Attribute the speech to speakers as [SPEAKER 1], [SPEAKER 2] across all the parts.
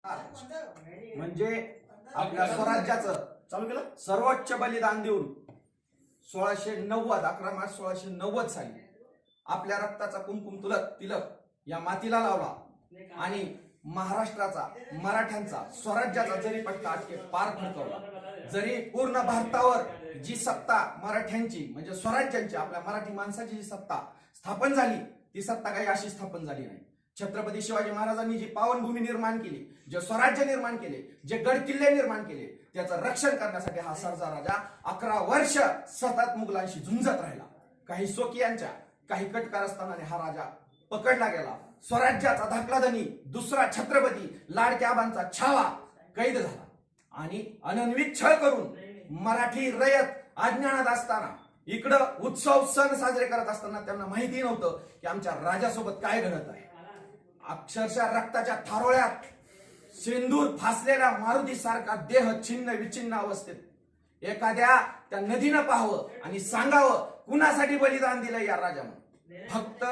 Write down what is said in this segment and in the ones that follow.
[SPEAKER 1] म्हणजे आपल्या स्वराज्याचं चालू केलं सर्वोच्च बलिदान देऊन 1690 11 मार्च 1690 साली आपल्या रक्ताचा कुमकुम तिलक या मातीला लावला आणि महाराष्ट्राचा मराठ्यांचा स्वराज्याचा जरी पट्टा अटके पार फडकवला, जरी पूर्ण भारतावर जी सत्ता मराठ्यांची म्हणजे स्वराज्यांची आपल्या मराठी माणसाची जी सत्ता स्थापन झाली ती सत्ता काही अशी स्थापन झाली नाही। छत्रपती शिवाजी महाराजांनी जी पावनभूमी निर्माण केली, जे स्वराज्य निर्माण केले, जे गड किल्ले निर्माण केले, त्याचं रक्षण करण्यासाठी हा सरदार राजा 11 वर्ष सतत मुघलांशी झुंजत राहिला। काही सोकियांच्या काही कटकारस्थानाने हा राजा पकडला गेला। स्वराज्याचा धाकलाधनी दुसरा छत्रपती लाडक्या आबांचा छावा कैद झाला आणि अनन्वित छळ करून मराठी रयत अज्ञानात असताना इकडं उत्सव सण साजरे करत असताना त्यांना माहिती नव्हतं की आमच्या राजासोबत काय घडत आहे। अक्षरशः रक्ताच्या थारोळ्यात सिंदूर फासलेल्या मारुती सारखा देह छिन्न विचिन्न अवस्थेत एखाद्या त्या नदीनं पाहावं आणि सांगावं कुणासाठी बलिदान दिलं या राजानं, फक्त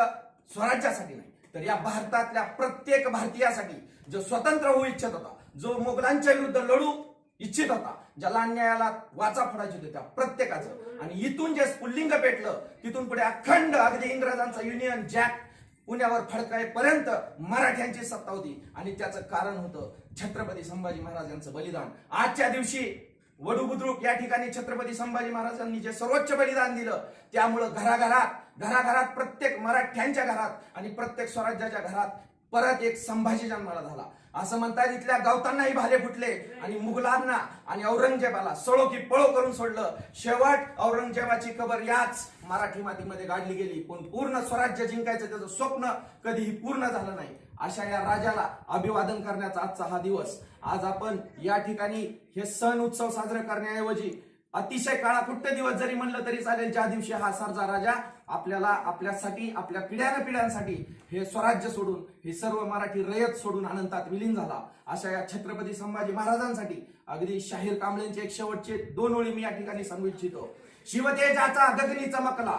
[SPEAKER 1] स्वराज्यासाठी नाही तर या भारतातल्या प्रत्येक भारतीयासाठी, जो स्वतंत्र होऊ इच्छित होता, जो मोगलांच्या विरुद्ध लढू इच्छित होता, ज्याला अन्यायाला वाचा फोडायची होती त्या प्रत्येकाचं। आणि इथून जे स्फुल्लिंग पेटलं तिथून पुढे अखंड अगदी इंग्रजांचा युनियन जॅक पुण्यावर फडकायपर्यंत मराठ्यांची सत्ता होती आणि त्याचं कारण होतं छत्रपती संभाजी महाराज यांचं बलिदान। आजच्या दिवशी वडू बुद्रुक या ठिकाणी छत्रपती संभाजी महाराजांनी जे सर्वोच्च बलिदान दिलं त्यामुळं घराघरात प्रत्येक मराठ्यांच्या घरात आणि प्रत्येक स्वराज्याच्या घरात परत एक संभाजी जन्माला झाला। असं म्हणतात इथल्या गावतांनाही भाले फुटले आणि मुघलांना आणि औरंगजेबाला सळो की पळो करून सोडलं। शेवट औरंगजेबाची कबर याच मराठी मातीमध्ये गाडली गेली, पण पूर्ण स्वराज्य जिंकायचं त्याचं स्वप्न कधीही पूर्ण झालं नाही। अशा या राजाला अभिवादन करण्याचा आजचा हा दिवस। आज आपण या ठिकाणी हे सण उत्सव साजरे करण्याऐवजी अतिशय काळाकुट्ट दिवस जरी म्हणलं तरी चालेल, ज्या दिवशी हा सरदार राजा आपल्याला आपल्यासाठी आपल्या पिढ्यानपिढ्यांसाठी हे स्वराज्य सोडून हे सर्व मराठी रयत सोडून अनंतात विलीन झाला। अशा या छत्रपती संभाजी महाराजांसाठी अगदी शाहीर कांबळेंचे एक शेवटचे 2 ओळी मी या ठिकाणी सांगू इच्छितो। शिवतेजाचा गगनी चमकला,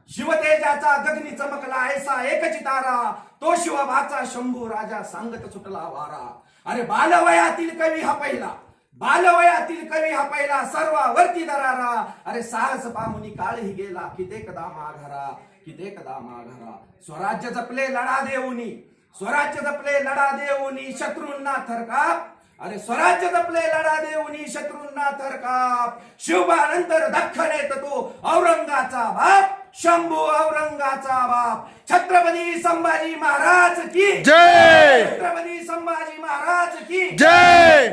[SPEAKER 1] शिवतेजाचा गगनी चमकला, ऐसा एकची तारा, तो शिवबाचा शंभू राजा सांगत सुटला वारा। अरे बालवयातील कवी हा पहिला, बालवयातील कवी हा पहिला, सर्वावरती दरारा। अरे साहस पाहुनी काळही गेला, कितेकदा माघारा, कितेकदा माघारा। स्वराज्य जपले लढा देऊनी, स्वराज्य जपले लढा देऊनी, शत्रूंना थरकाप। अरे स्वराज्य जपले लढा देऊनी, शत्रूंना थरकाप। शिवबानंतर दख्खनेत तो औरंगाचा बाप, शंभू औरंगाचा बाप। छत्रपती संभाजी महाराज की जय, छत्रपती संभाजी महाराज की जय।